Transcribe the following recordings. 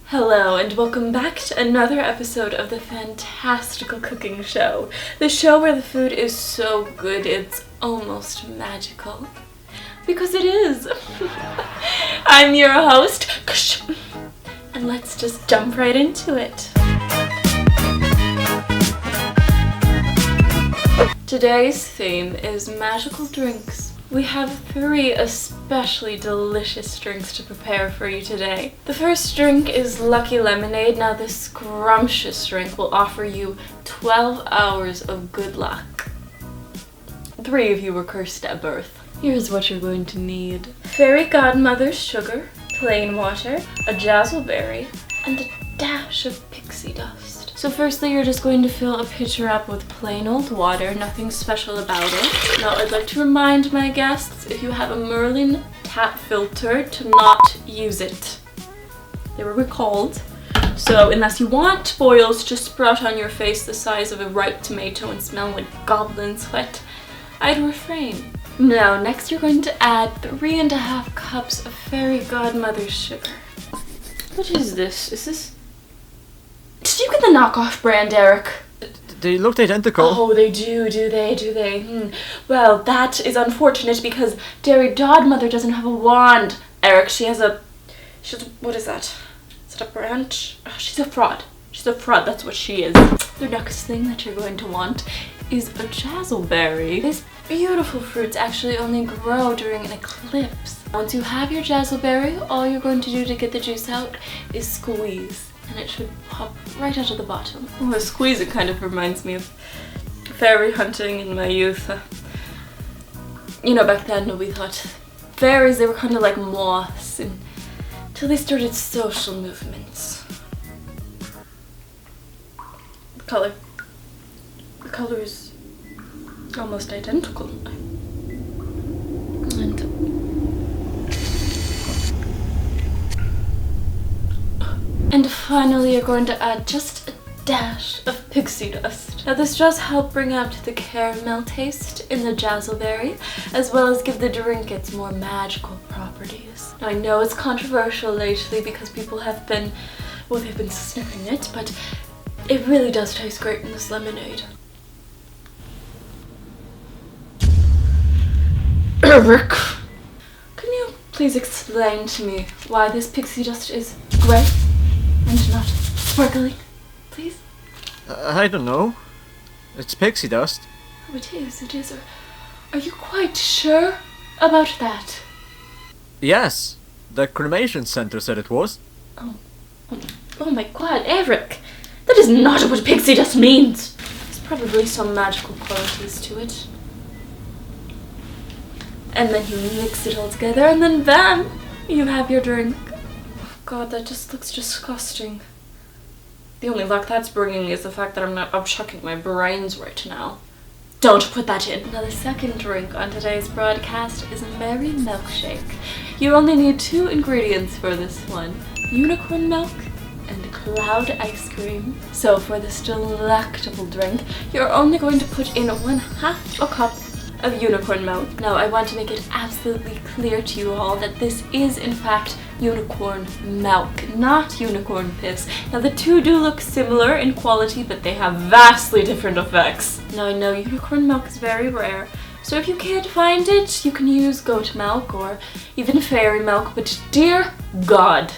Hello and welcome back to another episode of the Fantastical Cooking Show. The show where the food is so good it's almost magical. Because it is. I'm your host, and let's just jump right into it. Today's theme is magical drinks. We have 3 especially delicious drinks to prepare for you today. The first drink is Lucky Lemonade. Now this scrumptious drink will offer you 12 hours of good luck. 3 of you were cursed at birth. Here's what you're going to need. Fairy Godmother's sugar, plain water, a jazzleberry, and a dash of pixie dust. So firstly, you're just going to fill a pitcher up with plain old water, nothing special about it. Now I'd like to remind my guests, if you have a Merlin tap filter, to not use it. They were recalled. So unless you want boils to sprout on your face the size of a ripe tomato and smell like goblin sweat, I'd refrain. Now next you're going to add 3.5 cups of Fairy Godmother's sugar. What is this? Is this... Did you get the knockoff brand, Eric? They looked identical. Oh, they do they? Well, that is unfortunate because Fairy Godmother doesn't have a wand. Eric, she has a... What is that? Is it a branch? Oh, she's a fraud. She's a fraud, that's what she is. The next thing that you're going to want is a jazzleberry. These beautiful fruits actually only grow during an eclipse. Once you have your jazzleberry, all you're going to do to get the juice out is squeeze. And it should pop right out of the bottom. Oh, the squeezing kind of reminds me of fairy hunting in my youth. You know, back then we thought fairies, they were kind of like moths until they started social movements. The color is almost identical. And finally, you're going to add just a dash of pixie dust. Now this does help bring out the caramel taste in the jazzleberry, as well as give the drink its more magical properties. Now I know it's controversial lately because people have been, well, they've been sniffing it, but it really does taste great in this lemonade. Eric, can you please explain to me why this pixie dust is grey and not sparkling, please? I don't know. It's pixie dust. Oh, it is. Are you quite sure about that? Yes. The cremation center said it was. Oh my god, Eric! That is not what pixie dust means! There's probably some magical qualities to it. And then you mix it all together and then bam! You have your drink. God, that just looks disgusting. The only luck that's bringing is the fact that I'm chucking my brains right now. Don't put that in. Now the second drink on today's broadcast is Merry Milkshake. You only need 2 ingredients for this one. Unicorn milk and cloud ice cream. So for this delectable drink, you're only going to put in 1/2 a cup of unicorn milk. Now I want to make it absolutely clear to you all that this is in fact unicorn milk, not unicorn piss. Now the 2 do look similar in quality, but they have vastly different effects. Now I know unicorn milk is very rare, so if you can't find it, you can use goat milk or even fairy milk, but dear God,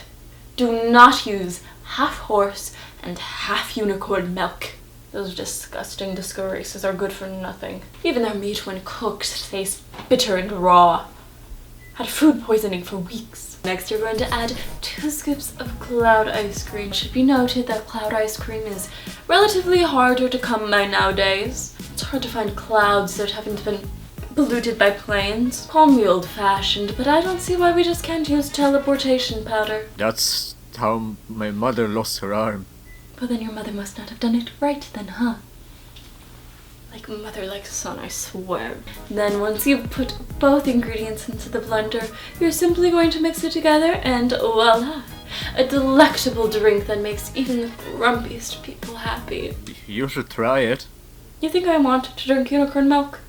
do not use half horse and half unicorn milk. Those disgusting disgraces are good for nothing. Even their meat when cooked tastes bitter and raw. Had food poisoning for weeks. Next you're going to add 2 scoops of cloud ice cream. It should be noted that cloud ice cream is relatively harder to come by nowadays. It's hard to find clouds that haven't been polluted by planes. Call me old-fashioned, but I don't see why we just can't use teleportation powder. That's how my mother lost her arm. Well, then your mother must not have done it right then, huh? Like mother, like son, I swear. Then once you've put both ingredients into the blender, you're simply going to mix it together and voila! A delectable drink that makes even the grumpiest people happy. You should try it. You think I want to drink unicorn milk?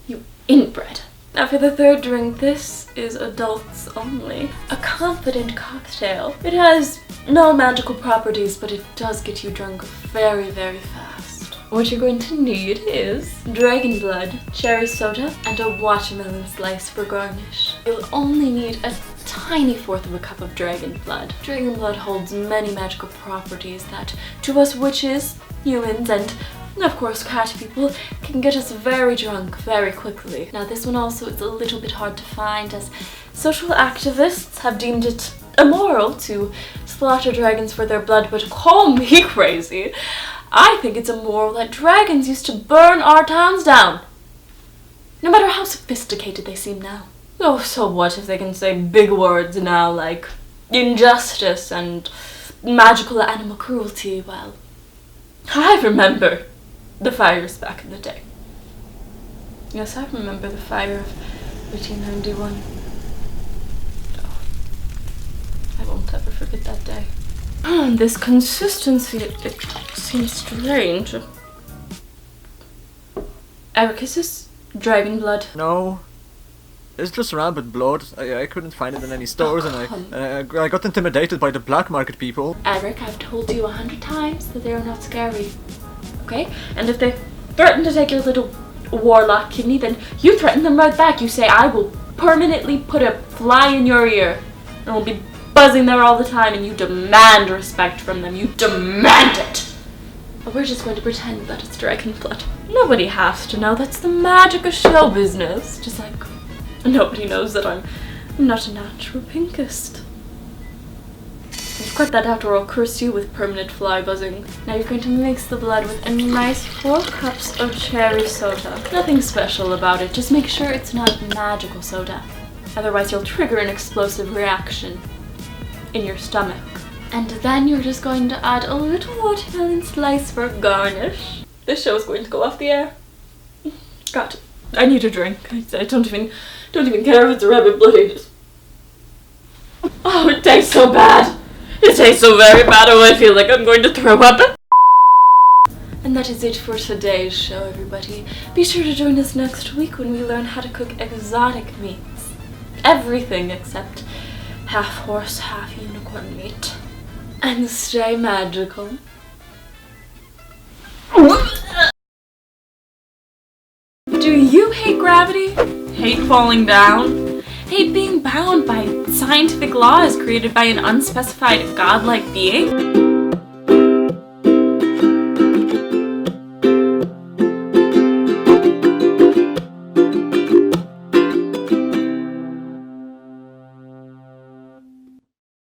You inbred. Now for the third drink, this is adults only. A confident cocktail. It has no magical properties, but it does get you drunk very, very fast. What you're going to need is dragon blood, cherry soda, and a watermelon slice for garnish. You'll only need a tiny fourth of a cup of dragon blood. Dragon blood holds many magical properties that, to us witches, humans, and of course cat people, can get us very drunk very quickly. Now this one also is a little bit hard to find, as social activists have deemed it immoral to slaughter dragons for their blood, but call me crazy. I think it's immoral that dragons used to burn our towns down, no matter how sophisticated they seem now. Oh, so what if they can say big words now like injustice and magical animal cruelty? Well, I remember the fires back in the day. Yes, I remember the fire of 1891. Oh, I won't ever forget that day. This consistency, it seems strange. Eric, is this dragon blood? No. It's just rampant blood. I couldn't find it in any stores, and I got intimidated by the black market people. Eric, I've told you 100 times that they are not scary. Okay? And if they threaten to take your little warlock kidney, then you threaten them right back. You say, I will permanently put a fly in your ear, and will be buzzing there all the time, and you demand respect from them. You demand it! But we're just going to pretend that it's dragon blood. Nobody has to know. That's the magic of show business. Just like nobody knows that I'm not a natural pinkist. Cut that out or I'll curse you with permanent fly buzzing. Now you're going to mix the blood with a nice 4 cups of cherry soda. Nothing special about it, just make sure it's not magical soda. Otherwise you'll trigger an explosive reaction in your stomach. And then you're just going to add a little watermelon slice for garnish. This show is going to go off the air. God, I need a drink. I don't even care if it's rabbit bloody. Oh, it tastes so bad. It tastes so very bad. Oh, I feel like I'm going to throw up. And that is it for today's show, everybody. Be sure to join us next week when we learn how to cook exotic meats. Everything except half horse, half unicorn meat. And stay magical. Do you hate gravity? Hate falling down? Hate being bound by scientific laws created by an unspecified godlike being?